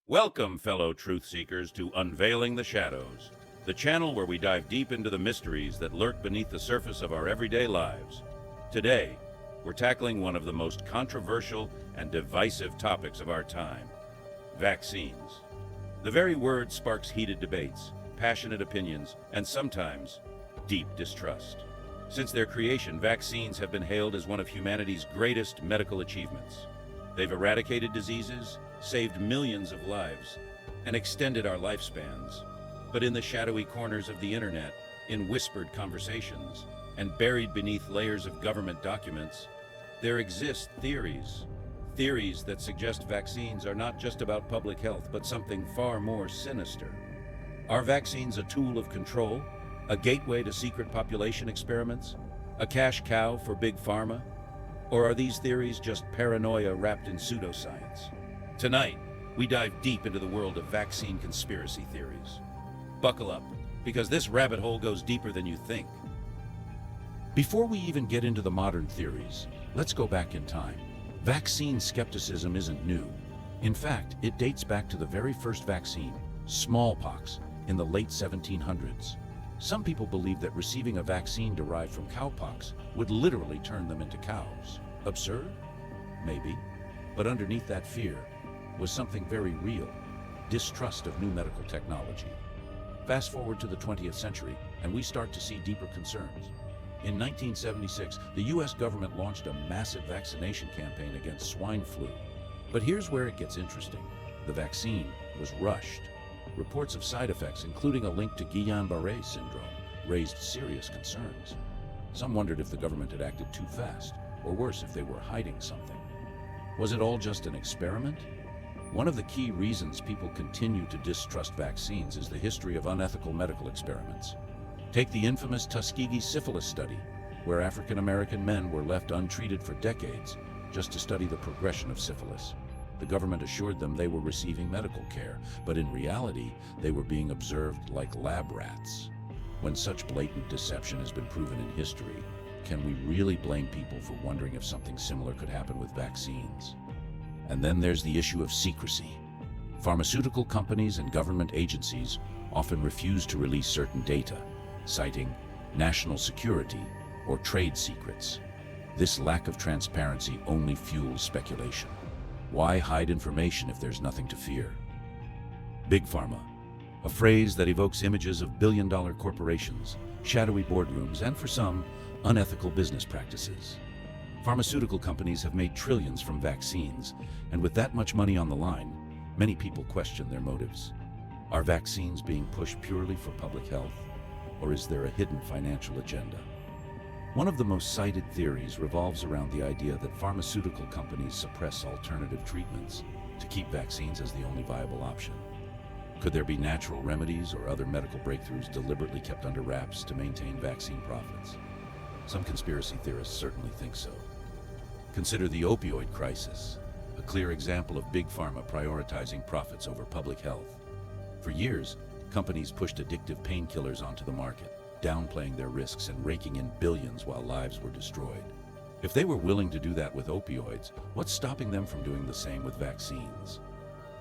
Welcome, fellow truth seekers, to Unveiling the Shadows, the channel where we dive deep into the mysteries that lurk beneath the surface of our everyday lives. Today, we're tackling one of the most controversial and divisive topics of our time: vaccines. The very word sparks heated debates, passionate opinions, and sometimes deep distrust. Since their creation, vaccines have been hailed as one of humanity's greatest medical achievements. They've eradicated diseases, saved millions of lives, and extended our lifespans. But in the shadowy corners of the internet, in whispered conversations, and buried beneath layers of government documents, there exist theories. Theories that suggest vaccines are not just about public health, but something far more sinister. Are vaccines a tool of control? A gateway to secret population experiments? A cash cow for Big Pharma? Or are these theories just paranoia wrapped in pseudoscience? Tonight, we dive deep into the world of vaccine conspiracy theories. Buckle up, because this rabbit hole goes deeper than you think. Before we even get into the modern theories, let's go back in time. Vaccine skepticism isn't new. In fact, it dates back to the very first vaccine, smallpox, in the late 1700s. Some people believed that receiving a vaccine derived from cowpox would literally turn them into cows. Absurd? Maybe. But underneath that fear was something very real: distrust of new medical technology. Fast forward to the 20th century, and we start to see deeper concerns. In 1976, the US government launched a massive vaccination campaign against swine flu. But here's where it gets interesting. The vaccine was rushed. Reports of side effects, including a link to Guillain-Barré syndrome, raised serious concerns. Some wondered if the government had acted too fast, or worse, if they were hiding something. Was it all just an experiment? One of the key reasons people continue to distrust vaccines is the history of unethical medical experiments. Take the infamous Tuskegee syphilis study, where African-American men were left untreated for decades just to study the progression of syphilis. The government assured them they were receiving medical care, but in reality, they were being observed like lab rats. When such blatant deception has been proven in history, can we really blame people for wondering if something similar could happen with vaccines? And then there's the issue of secrecy. Pharmaceutical companies and government agencies often refuse to release certain data, citing national security or trade secrets. This lack of transparency only fuels speculation. Why hide information if there's nothing to fear? Big Pharma, a phrase that evokes images of billion-dollar corporations, shadowy boardrooms, and for some, unethical business practices. Pharmaceutical companies have made trillions from vaccines, and with that much money on the line, many people question their motives. Are vaccines being pushed purely for public health, or is there a hidden financial agenda? One of the most cited theories revolves around the idea that pharmaceutical companies suppress alternative treatments to keep vaccines as the only viable option. Could there be natural remedies or other medical breakthroughs deliberately kept under wraps to maintain vaccine profits? Some conspiracy theorists certainly think so. Consider the opioid crisis, a clear example of Big Pharma prioritizing profits over public health. For years, companies pushed addictive painkillers onto the market, downplaying their risks and raking in billions while lives were destroyed. If they were willing to do that with opioids, what's stopping them from doing the same with vaccines?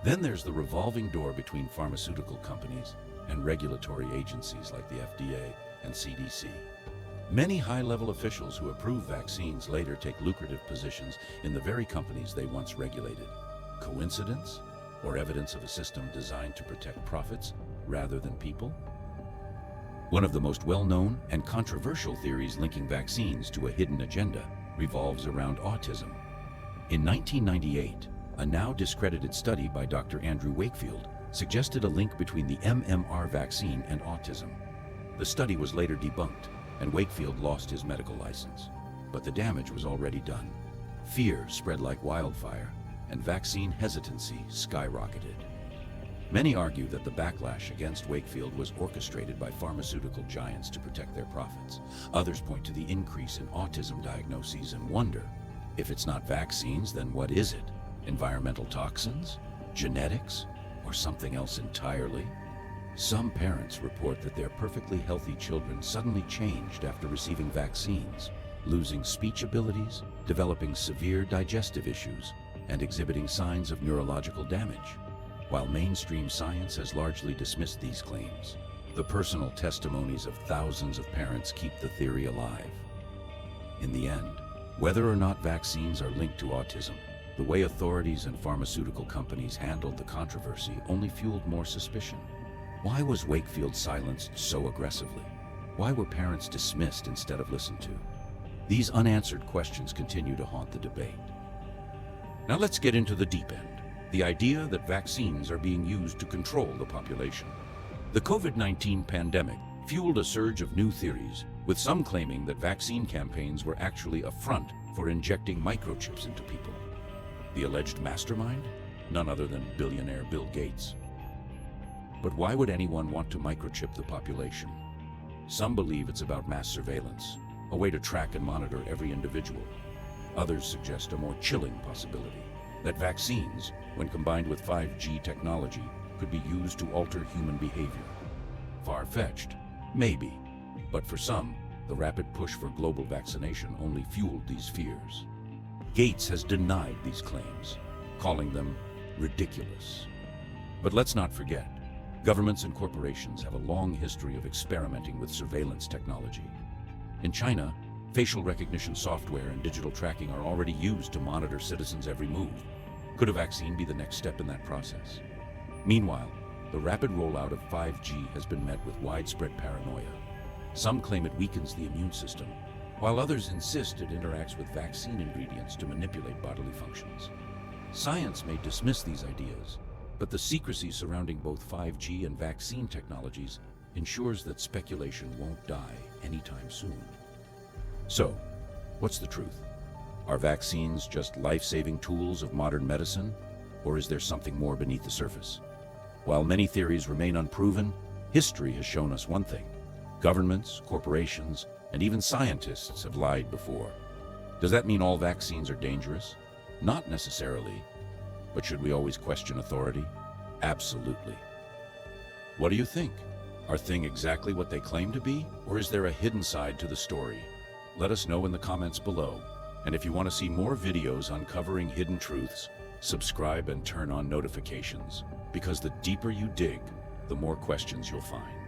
Then there's the revolving door between pharmaceutical companies and regulatory agencies like the FDA and CDC. Many high-level officials who approve vaccines later take lucrative positions in the very companies they once regulated. Coincidence? Or evidence of a system designed to protect profits rather than people? One of the most well-known and controversial theories linking vaccines to a hidden agenda revolves around autism. In 1998, a now discredited study by Dr. Andrew Wakefield suggested a link between the MMR vaccine and autism. The study was later debunked, and Wakefield lost his medical license. But the damage was already done. Fear spread like wildfire, and vaccine hesitancy skyrocketed. Many argue that the backlash against Wakefield was orchestrated by pharmaceutical giants to protect their profits. Others point to the increase in autism diagnoses and wonder, if it's not vaccines, then what is it? Environmental toxins? Genetics? Or something else entirely? Some parents report that their perfectly healthy children suddenly changed after receiving vaccines, losing speech abilities, developing severe digestive issues, and exhibiting signs of neurological damage. While mainstream science has largely dismissed these claims, the personal testimonies of thousands of parents keep the theory alive. In the end, whether or not vaccines are linked to autism, the way authorities and pharmaceutical companies handled the controversy only fueled more suspicion. Why was Wakefield silenced so aggressively? Why were parents dismissed instead of listened to? These unanswered questions continue to haunt the debate. Now let's get into the deep end, the idea that vaccines are being used to control the population. The COVID-19 pandemic fueled a surge of new theories, with some claiming that vaccine campaigns were actually a front for injecting microchips into people. The alleged mastermind? None other than billionaire Bill Gates. But why would anyone want to microchip the population? Some believe it's about mass surveillance, a way to track and monitor every individual. Others suggest a more chilling possibility, that vaccines, when combined with 5G technology, could be used to alter human behavior. Far-fetched? Maybe. But for some, the rapid push for global vaccination only fueled these fears. Gates has denied these claims, calling them ridiculous. But let's not forget, governments and corporations have a long history of experimenting with surveillance technology. In China, facial recognition software and digital tracking are already used to monitor citizens' every move. Could a vaccine be the next step in that process? Meanwhile, the rapid rollout of 5G has been met with widespread paranoia. Some claim it weakens the immune system, while others insist it interacts with vaccine ingredients to manipulate bodily functions. Science may dismiss these ideas, but the secrecy surrounding both 5G and vaccine technologies ensures that speculation won't die anytime soon. So, what's the truth? Are vaccines just life-saving tools of modern medicine, or is there something more beneath the surface? While many theories remain unproven, history has shown us one thing. Governments, corporations, and even scientists have lied before. Does that mean all vaccines are dangerous? Not necessarily. But should we always question authority? Absolutely. What do you think? Are things exactly what they claim to be, or is there a hidden side to the story? Let us know in the comments below. And if you want to see more videos uncovering hidden truths, subscribe and turn on notifications, because the deeper you dig, the more questions you'll find.